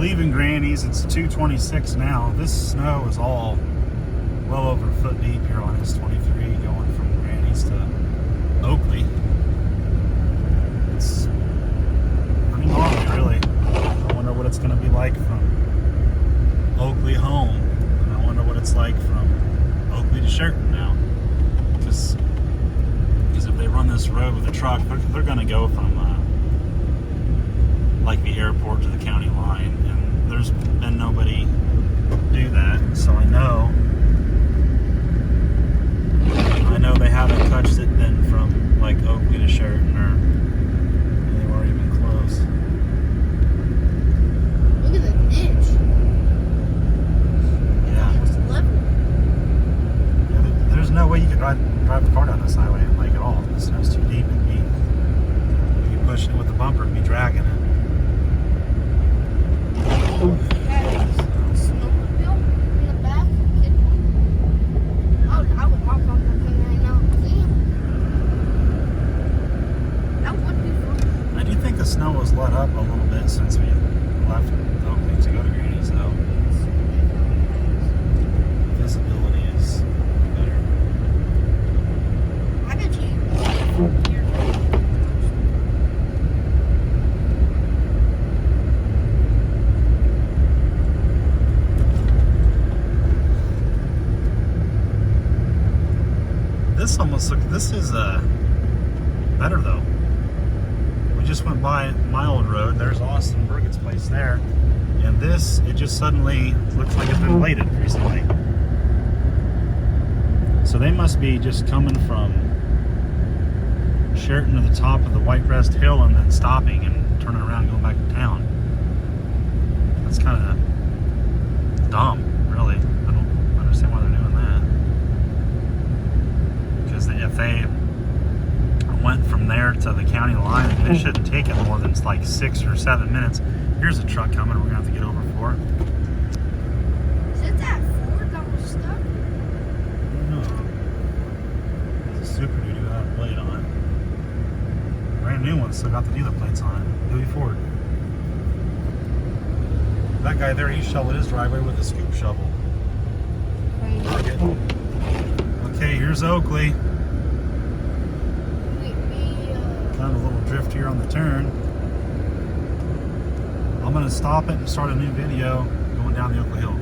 leaving Granny's. It's 2:26 now. This snow is all well over a foot deep here on S23 going from Granny's to Oakley. It's pretty gnarly, really. I wonder what it's going to be like from Oakley home. And I wonder what it's like from Oakley to Sherton now. Because if they run this road with a truck, they're going to go from like the airport to the county line, and there's been nobody do that, so I know they haven't touched it then from like Oakley to Sherton or anywhere even close. Look at the ditch. Yeah. It's level. Yeah, there's no way you could drive a car down this highway like at all. The snow's too deep and you'd be pushing it with the bumper and be dragging it. Snowmobile in the back, kid one. I would hop on that thing right now. Damn. That would be fun. I do think the snow has let up a little bit since we left Oakley to go to Granny's, though. Visibility is better. I bet you. This almost looks, this is better though. We just went by my old road. There's Austin Burgett's place there. And this, it just suddenly looks like it's been bladed recently. So they must be just coming from Sherton to the top of the White Crest Hill and then stopping and turning around and going back to town. That's kind of dumb, really. I don't understand why they're doing that. Because if they went from there to the county line, it shouldn't take it more than like 6 or 7 minutes. Here's a truck coming we're going to have to get over for. Is it that Ford that was stuck? No. It's a Super Duty without a plate on it. Brand new one, still got the dealer plates on it. Louis Ford. That guy there, he shoveled his driveway with a scoop shovel. Okay, here's Oakley. Kind of a little drift here on the turn. I'm going to stop it and start a new video going down the Oakley Hill.